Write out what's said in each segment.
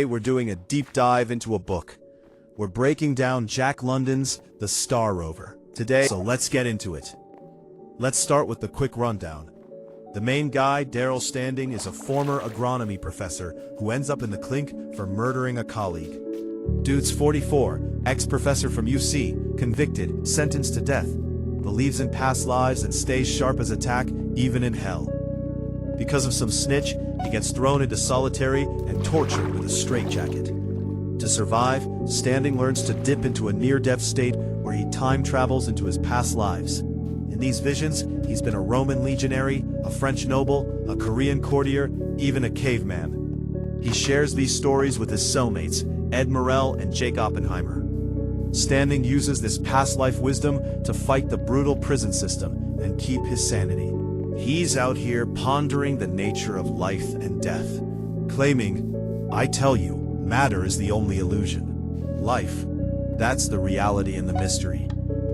We're doing a deep dive into a book. We're breaking down Jack London's The Star Rover today, so let's get into it. Let's start with the quick rundown. The main guy, Daryl Standing, is a former agronomy professor who ends up in the clink for murdering a colleague. Dude's 44, ex-professor from UC, convicted, sentenced to death, believes in past lives and stays sharp as a tack, even in hell. Because of some snitch, he gets thrown into solitary and tortured with a straitjacket. To survive, Standing learns to dip into a near-death state where he time travels into his past lives. In these visions, he's been a Roman legionary, a French noble, a Korean courtier, even a caveman. He shares these stories with his cellmates, Ed Morell and Jake Oppenheimer. Standing uses this past life wisdom to fight the brutal prison system and keep his sanity. He's out here pondering the nature of life and death, claiming, "I tell you, matter is the only illusion. Life, that's the reality and the mystery.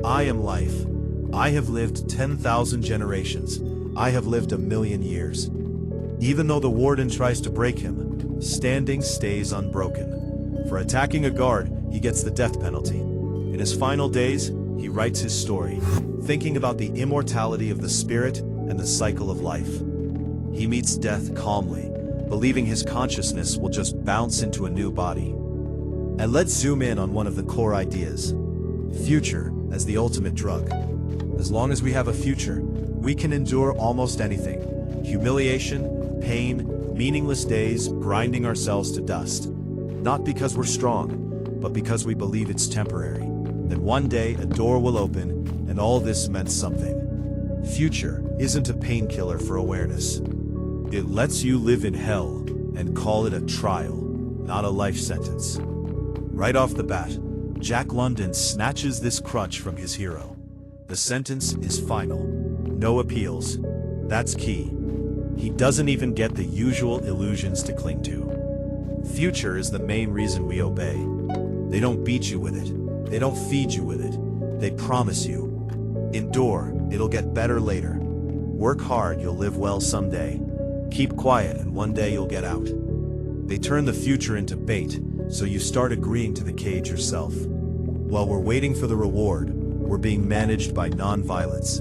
I am life. I have lived 10,000 generations. I have lived 1,000,000 years." Even though the warden tries to break him, Standing stays unbroken. For attacking a guard, he gets the death penalty. In his final days, he writes his story, thinking about the immortality of the spirit and the cycle of life. He meets death calmly, believing his consciousness will just bounce into a new body. And let's zoom in on one of the core ideas. Future as the ultimate drug. As long as we have a future, we can endure almost anything. Humiliation, pain, meaningless days, grinding ourselves to dust. Not because we're strong, but because we believe it's temporary. That one day a door will open and all this meant something. Future isn't a painkiller for awareness. It lets you live in hell and call it a trial, not a life sentence. Right off the bat, Jack London snatches this crutch from his hero. The sentence is final. No appeals. That's key. He doesn't even get the usual illusions to cling to. Future is the main reason we obey. They don't beat you with it. They don't feed you with it. They promise you. Endure, it'll get better later. Work hard, you'll live well someday. Keep quiet and one day you'll get out. They turn the future into bait, so you start agreeing to the cage yourself. While we're waiting for the reward, we're being managed by non-violence.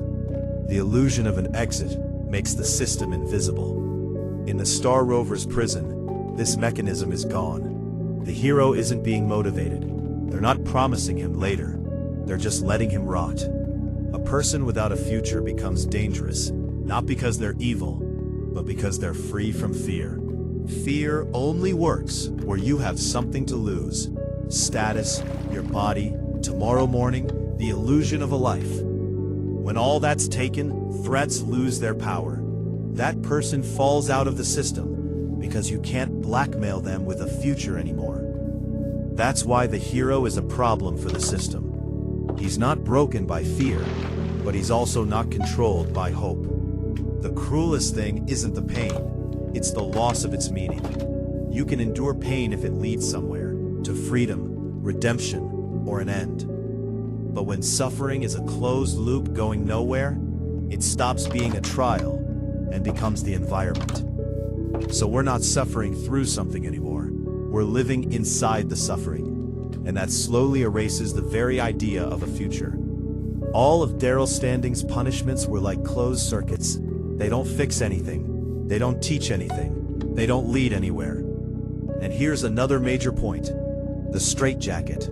The illusion of an exit makes the system invisible. In the Star Rover's prison, this mechanism is gone. The hero isn't being motivated. They're not promising him later. They're just letting him rot. A person without a future becomes dangerous, not because they're evil, but because they're free from fear. Fear only works where you have something to lose. Status, your body, tomorrow morning, the illusion of a life. When all that's taken, threats lose their power. That person falls out of the system because you can't blackmail them with a future anymore. That's why the hero is a problem for the system. He's not broken by fear, but he's also not controlled by hope. The cruelest thing isn't the pain, it's the loss of its meaning. You can endure pain if it leads somewhere, to freedom, redemption, or an end. But when suffering is a closed loop going nowhere, it stops being a trial and becomes the environment. So we're not suffering through something anymore. We're living inside the suffering. And that slowly erases the very idea of a future. All of Daryl Standing's punishments were like closed circuits. They don't fix anything. They don't teach anything. They don't lead anywhere. And here's another major point. The straitjacket.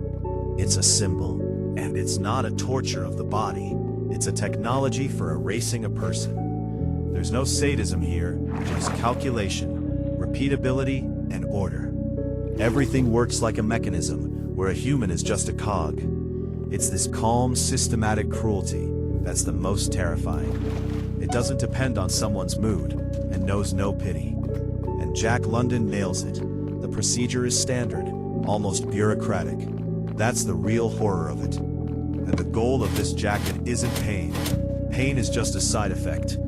It's a symbol. And it's not a torture of the body. It's a technology for erasing a person. There's no sadism here, just calculation, repeatability, and order. Everything works like a mechanism, where a human is just a cog. It's this calm, systematic cruelty that's the most terrifying. It doesn't depend on someone's mood and knows no pity. And Jack London nails it. The procedure is standard, almost bureaucratic. That's the real horror of it. And the goal of this jacket isn't pain. Pain is just a side effect.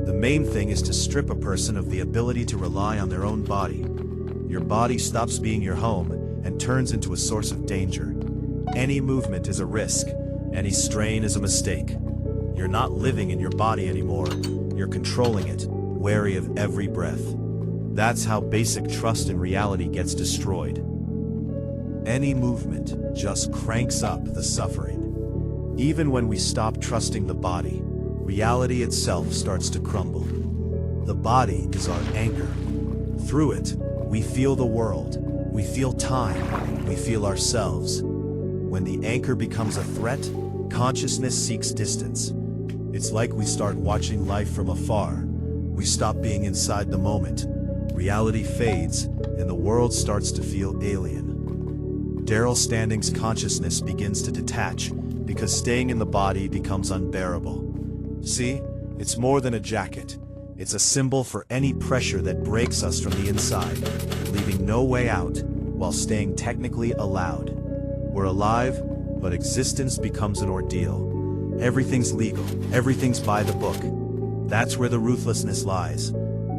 The main thing is to strip a person of the ability to rely on their own body. Your body stops being your home and turns into a source of danger. Any movement is a risk. Any strain is a mistake. You're not living in your body anymore. You're controlling it, wary of every breath. That's how basic trust in reality gets destroyed. Any movement just cranks up the suffering. Even when we stop trusting the body, reality itself starts to crumble. The body is our anchor. Through it, we feel the world, we feel time, we feel ourselves. When the anchor becomes a threat, consciousness seeks distance. It's like we start watching life from afar. We stop being inside the moment. Reality fades, and the world starts to feel alien. Daryl Standing's consciousness begins to detach because staying in the body becomes unbearable. See, it's more than a jacket. It's a symbol for any pressure that breaks us from the inside, leaving no way out while staying technically allowed. We're alive, but existence becomes an ordeal. Everything's legal, everything's by the book. That's where the ruthlessness lies.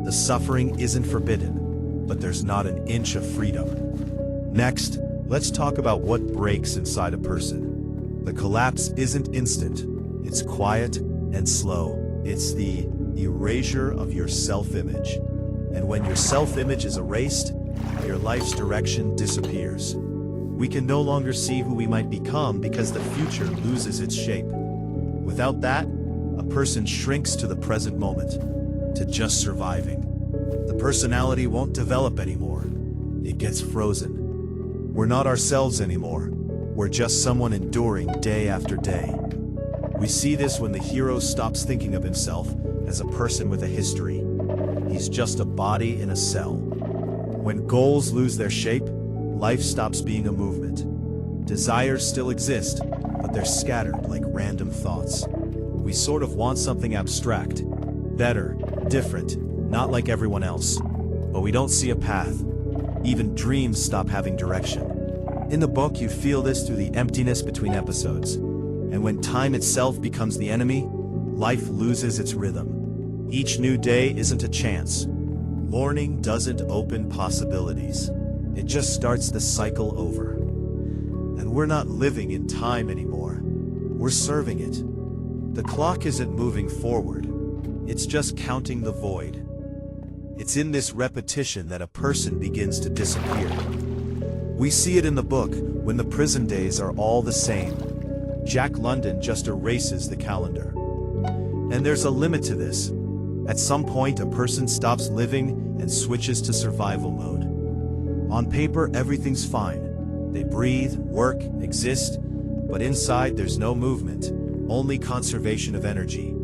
The suffering isn't forbidden, but there's not an inch of freedom. Next, let's talk about what breaks inside a person. The collapse isn't instant. It's quiet and slow. It's the erasure of your self-image. And when your self-image is erased, your life's direction disappears. We can no longer see who we might become because the future loses its shape. Without that, a person shrinks to the present moment, to just surviving. The personality won't develop anymore. It gets frozen. We're not ourselves anymore. We're just someone enduring day after day. We see this when the hero stops thinking of himself as a person with a history. He's just a body in a cell. When goals lose their shape, life stops being a movement. Desires still exist, but they're scattered like random thoughts. We sort of want something abstract, better, different, not like everyone else. But we don't see a path. Even dreams stop having direction. In the book, you feel this through the emptiness between episodes. And when time itself becomes the enemy, life loses its rhythm. Each new day isn't a chance. Morning doesn't open possibilities. It just starts the cycle over. And we're not living in time anymore. We're serving it. The clock isn't moving forward. It's just counting the void. It's in this repetition that a person begins to disappear. We see it in the book when the prison days are all the same. Jack London just erases the calendar. And there's a limit to this. At some point, a person stops living and switches to survival mode. On paper, everything's fine. They breathe, work, exist, but inside there's no movement, only conservation of energy.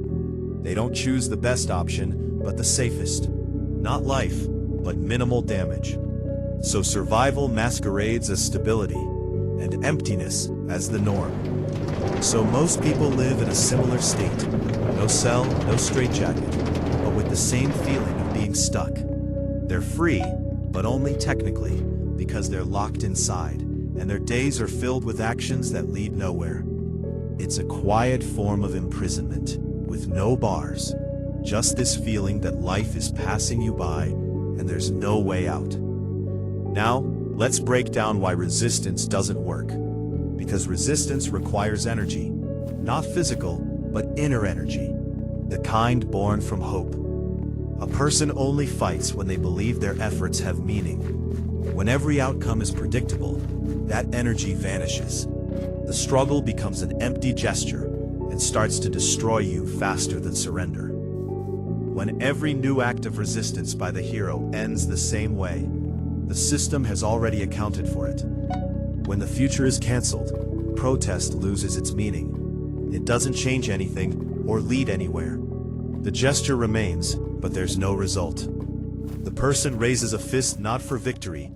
They don't choose the best option, but the safest. Not life, but minimal damage. So survival masquerades as stability, and emptiness as the norm. So most people live in a similar state. No cell, no straitjacket, but with the same feeling of being stuck. They're free, but only technically, because they're locked inside, and their days are filled with actions that lead nowhere. It's a quiet form of imprisonment, with no bars, just this feeling that life is passing you by, and there's no way out. Now, let's break down why resistance doesn't work. Because resistance requires energy, not physical, but inner energy, the kind born from hope. A person only fights when they believe their efforts have meaning. When every outcome is predictable, that energy vanishes. The struggle becomes an empty gesture and starts to destroy you faster than surrender. When every new act of resistance by the hero ends the same way, the system has already accounted for it. When the future is canceled, protest loses its meaning. It doesn't change anything or lead anywhere. The gesture remains, but there's no result. The person raises a fist not for victory,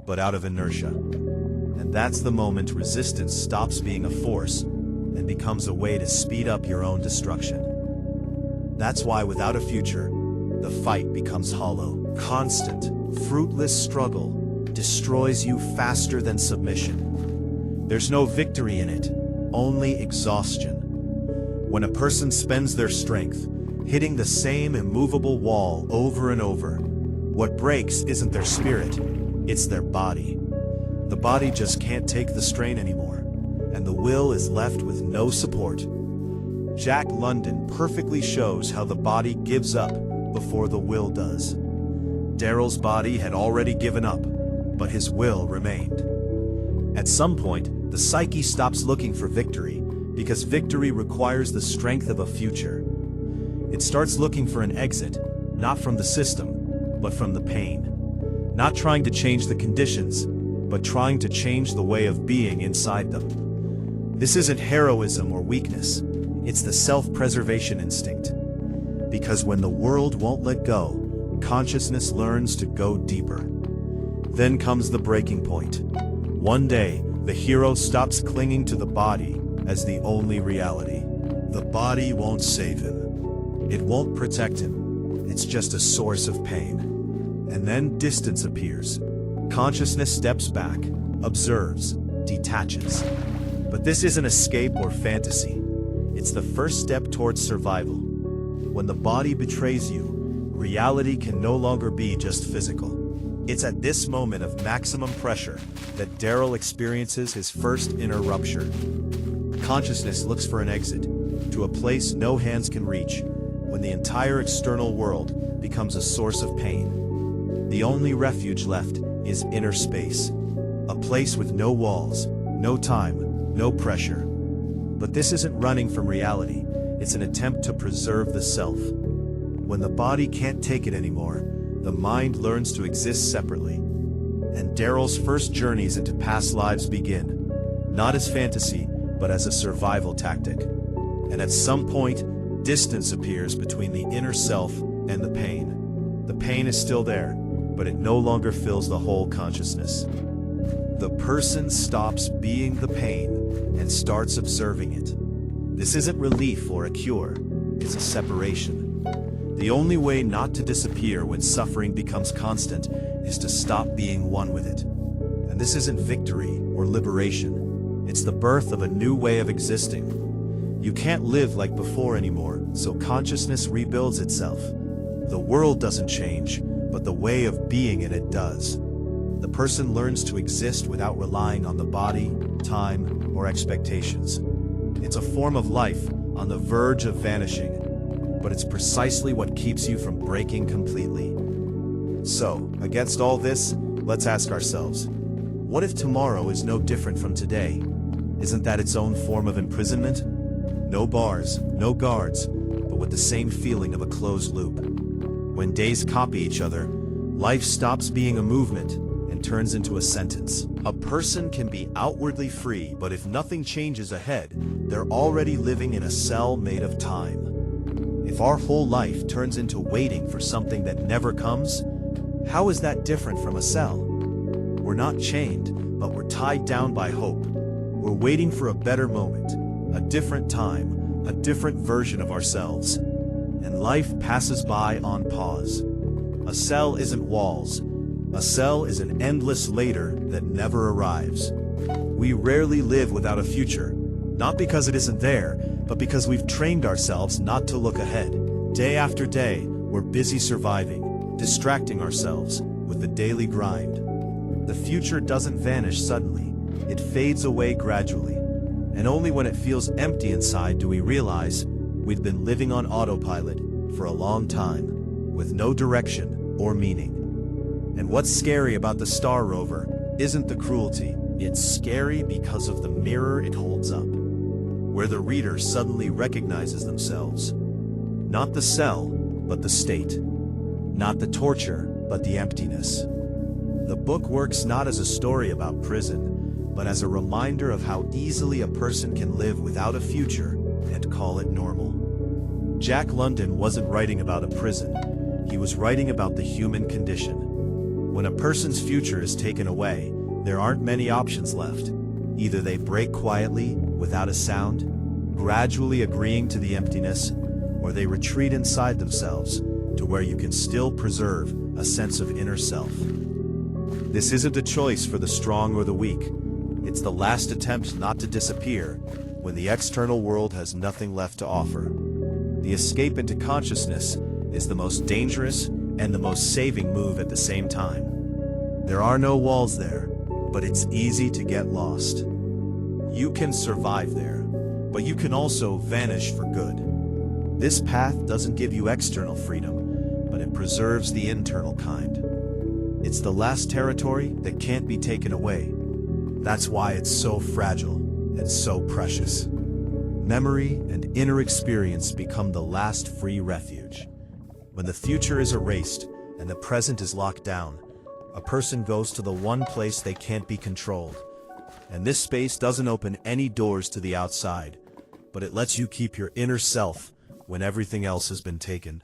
but out of inertia. And that's the moment resistance stops being a force and becomes a way to speed up your own destruction. That's why without a future, the fight becomes hollow. Constant, fruitless struggle destroys you faster than submission. There's no victory in it, only exhaustion. When a person spends their strength, hitting the same immovable wall over and over, what breaks isn't their spirit, it's their body. The body just can't take the strain anymore, and the will is left with no support. Jack London perfectly shows how the body gives up before the will does. Daryl's body had already given up, but his will remained. At some point, the psyche stops looking for victory, because victory requires the strength of a future. It starts looking for an exit, not from the system, but from the pain. Not trying to change the conditions, but trying to change the way of being inside them. This isn't heroism or weakness, it's the self-preservation instinct. Because when the world won't let go, consciousness learns to go deeper. Then comes the breaking point. One day, the hero stops clinging to the body as the only reality. The body won't save him. It won't protect him. It's just a source of pain. And then distance appears. Consciousness steps back, observes, detaches. But this isn't escape or fantasy. It's the first step towards survival. When the body betrays you, reality can no longer be just physical. It's at this moment of maximum pressure that Daryl experiences his first inner rupture. Consciousness looks for an exit, to a place no hands can reach, when the entire external world becomes a source of pain. The only refuge left is inner space, a place with no walls, no time, no pressure. But this isn't running from reality, it's an attempt to preserve the self. When the body can't take it anymore, the mind learns to exist separately. And Daryl's first journeys into past lives begin, not as fantasy, but as a survival tactic. And at some point, distance appears between the inner self and the pain. The pain is still there, but it no longer fills the whole consciousness. The person stops being the pain and starts observing it. This isn't relief or a cure, it's a separation. The only way not to disappear when suffering becomes constant is to stop being one with it. And this isn't victory or liberation, it's the birth of a new way of existing. You can't live like before anymore, so consciousness rebuilds itself. The world doesn't change, but the way of being in it does. The person learns to exist without relying on the body, time, or expectations. It's a form of life on the verge of vanishing, but it's precisely what keeps you from breaking completely. So, against all this, let's ask ourselves, what if tomorrow is no different from today? Isn't that its own form of imprisonment? No bars, no guards, but with the same feeling of a closed loop. When days copy each other, life stops being a movement and turns into a sentence. A person can be outwardly free, but if nothing changes ahead, they're already living in a cell made of time. If our whole life turns into waiting for something that never comes, how is that different from a cell? We're not chained, but we're tied down by hope. We're waiting for a better moment, a different time, a different version of ourselves. And life passes by on pause. A cell isn't walls. A cell is an endless later that never arrives. We rarely live without a future, not because it isn't there, but because we've trained ourselves not to look ahead. Day after day, we're busy surviving, distracting ourselves with the daily grind. The future doesn't vanish suddenly, it fades away gradually. And only when it feels empty inside do we realize we've been living on autopilot for a long time, with no direction or meaning. And what's scary about the Star Rover isn't the cruelty, it's scary because of the mirror it holds up, where the reader suddenly recognizes themselves. Not the cell, but the state. Not the torture, but the emptiness. The book works not as a story about prison, but as a reminder of how easily a person can live without a future and call it normal. Jack London wasn't writing about a prison, he was writing about the human condition. When a person's future is taken away, there aren't many options left. Either they break quietly, without a sound, gradually agreeing to the emptiness, or they retreat inside themselves to where you can still preserve a sense of inner self. This isn't a choice for the strong or the weak. It's the last attempt not to disappear when the external world has nothing left to offer. The escape into consciousness is the most dangerous and the most saving move at the same time. There are no walls there, but it's easy to get lost. You can survive there, but you can also vanish for good. This path doesn't give you external freedom, but it preserves the internal kind. It's the last territory that can't be taken away. That's why it's so fragile and so precious. Memory and inner experience become the last free refuge. When the future is erased and the present is locked down, a person goes to the one place they can't be controlled. And this space doesn't open any doors to the outside, but it lets you keep your inner self when everything else has been taken.